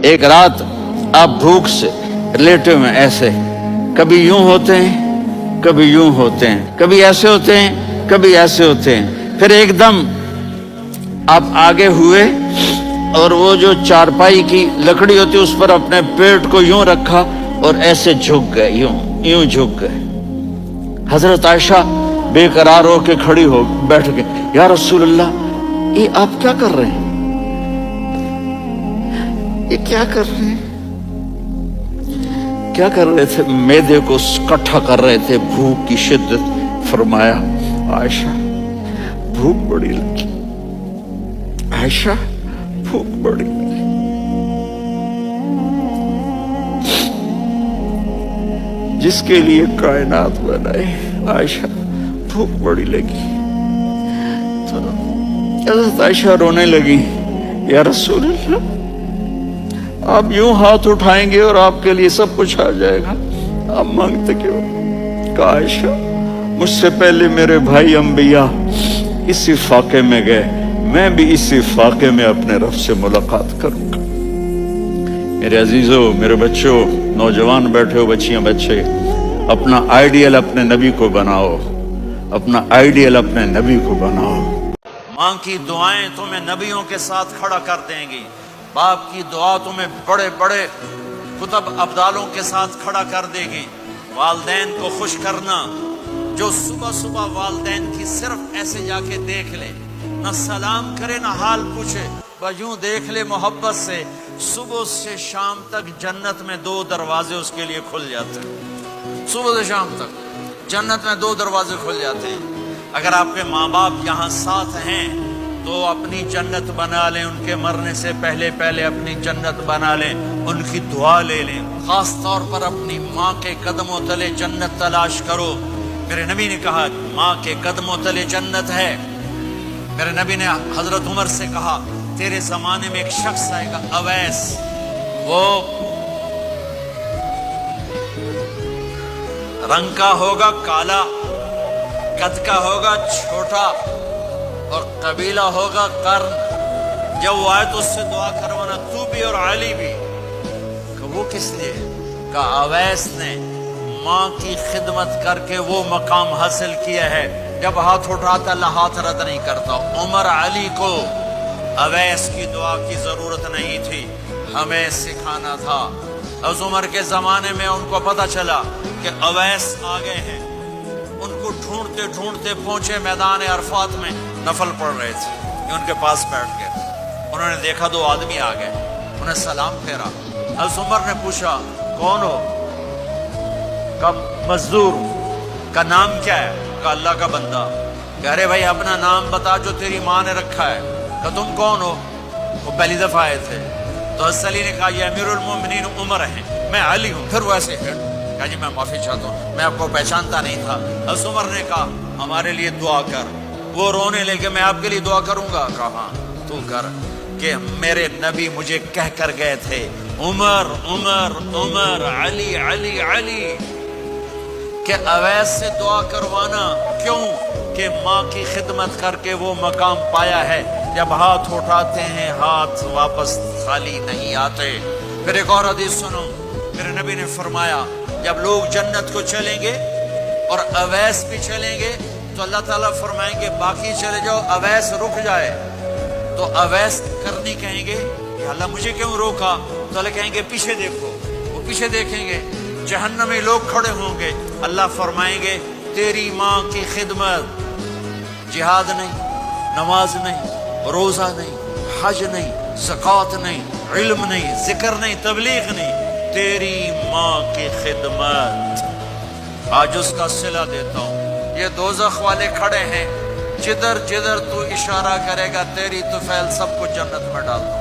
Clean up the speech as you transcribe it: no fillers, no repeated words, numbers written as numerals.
ایک رات آپ بھوک سے لیٹے ہوئے ایسے کبھی یوں ہوتے ہیں کبھی یوں ہوتے ہیں، کبھی ایسے ہوتے ہیں کبھی ایسے ہوتے ہیں، پھر ایک دم آپ آگے ہوئے اور وہ جو چارپائی کی لکڑی ہوتی اس پر اپنے پیٹ کو یوں رکھا اور ایسے جھک گئے، یوں جھک گئے۔ حضرت عائشہ بے قرار ہو کے کھڑی ہو بیٹھ گئے، یا رسول اللہ یہ آپ کیا کر رہے ہیں؟ یہ کیا کر رہے ہیں؟ کیا کر رہے تھے؟ معدے کو کٹھا کر رہے تھے، بھوک کی شدت۔ فرمایا عائشہ بھوک بڑی لگی، عائشہ بھوک بڑی لگی۔ جس کے لیے کائنات بنائے، عائشہ بھوک بڑی لگی۔ تو حضرت عائشہ رونے لگی، یا رسول اللہ آپ یوں ہاتھ اٹھائیں گے اور آپ کے لیے سب کچھ آ جائے گا، آپ مانگتے کیوں؟ کہا عائشہ مجھ سے پہلے میرے بھائی انبیاء اسی فاقے میں گئے، میں بھی اسی فاقے میں اپنے رب سے ملاقات کروں گا۔ میرے عزیزوں، میرے بچوں، نوجوان بیٹھے ہو، بچیاں بچے، اپنا آئیڈیل اپنے نبی کو بناؤ، اپنا آئیڈیل اپنے نبی کو بناؤ۔ ماں کی دعائیں تمہیں نبیوں کے ساتھ کھڑا کر دیں گی، باپ کی دعا تمہیں بڑے بڑے کتب ابدالوں کے ساتھ کھڑا کر دے گی۔ والدین کو خوش کرنا، جو صبح صبح والدین کی صرف ایسے جا کے دیکھ لے، نہ سلام کرے نہ حال پوچھے، بس یوں دیکھ لے محبت سے، صبح سے شام تک جنت میں 2 دروازے اس کے لیے کھل جاتے ہیں۔ صبح سے شام تک جنت میں 2 دروازے کھل جاتے ہیں۔ اگر آپ کے ماں باپ یہاں ساتھ ہیں تو اپنی جنت بنا لیں، ان کے مرنے سے پہلے اپنی جنت بنا لیں، ان کی دعا لے لیں۔ خاص طور پر اپنی ماں کے قدموں تلے جنت تلاش کرو۔ میرے نبی نے کہا ماں کے قدموں تلے جنت ہے۔ میرے نبی نے حضرت عمر سے کہا تیرے زمانے میں ایک شخص آئے گا، اویس، وہ رنگ کا ہوگا کالا، قد کا ہوگا چھوٹا، اور قبیلہ ہوگا قرن۔ جب وہ آئے تو اس سے دعا کروانا، تو بھی اور علی بھی۔ کہ وہ کس لیے؟ کہ اویس نے ماں کی خدمت کر کے وہ مقام حاصل کیا ہے، جب ہاتھ اٹھاتا اللہ ہاتھ رد نہیں کرتا۔ عمر علی کو اویس کی دعا کی ضرورت نہیں تھی، ہمیں سکھانا تھا۔ اس عمر کے زمانے میں ان کو پتہ چلا کہ اویس آگے ہیں، ان کو ڈھونڈتے ڈھونڈتے پہنچے میدان عرفات میں، نفل پڑھ رہے تھے، یہ ان کے پاس بیٹھ گئے۔ انہوں نے دیکھا 2 آدمی آ گئے، انہیں سلام پھیرا۔ حضرت عمر نے پوچھا کون ہو؟ کا مزدور۔ کا نام کیا ہے؟ کا اللہ کا بندہ۔ کہ ارے بھائی اپنا نام بتا جو تیری ماں نے رکھا ہے۔ کہ تم کون ہو؟ وہ پہلی دفعہ آئے تھے۔ تو حضرت علی نے کہا یہ امیر المومنین عمر ہیں، میں علی ہوں۔ پھر وہ ایسے کہا جی میں معافی چاہتا ہوں، میں آپ کو پہچانتا نہیں تھا۔ حضرت عمر نے کہا ہمارے لیے دعا کر۔ وہ رونے لگے میں آپ کے لیے دعا کروں گا؟ کہا ہاں تو کر، کہ میرے نبی مجھے کہہ کر گئے تھے عمر عمر عمر، علی علی علی، کہ اویس سے دعا کروانا۔ کیوں؟ کہ ماں کی خدمت کر کے وہ مقام پایا ہے، جب ہاتھ اٹھاتے ہیں ہاتھ واپس خالی نہیں آتے۔ پھر ایک اور حدیث سنو، میرے نبی نے فرمایا جب لوگ جنت کو چلیں گے اور اویس بھی چلیں گے تو اللہ تعالیٰ فرمائیں گے باقی چلے جاؤ، اویس رک جائے۔ تو اویس کرنی کہیں گے کہ اللہ مجھے کیوں روکا؟ تو اللہ کہیں گے پیچھے دیکھو، وہ پیچھے دیکھیں گے، جہنمی لوگ کھڑے ہوں گے، اللہ فرمائیں گے تیری ماں کی خدمت، جہاد نہیں، نماز نہیں، روزہ نہیں، حج نہیں، زکوٰۃ نہیں، علم نہیں، ذکر نہیں، تبلیغ نہیں، تیری ماں کی خدمت، آج اس کا صلہ دیتا ہوں۔ یہ دوزخ والے کھڑے ہیں، جدھر جدھر تو اشارہ کرے گا تیری طفیل سب کو جنت میں ڈال دوں۔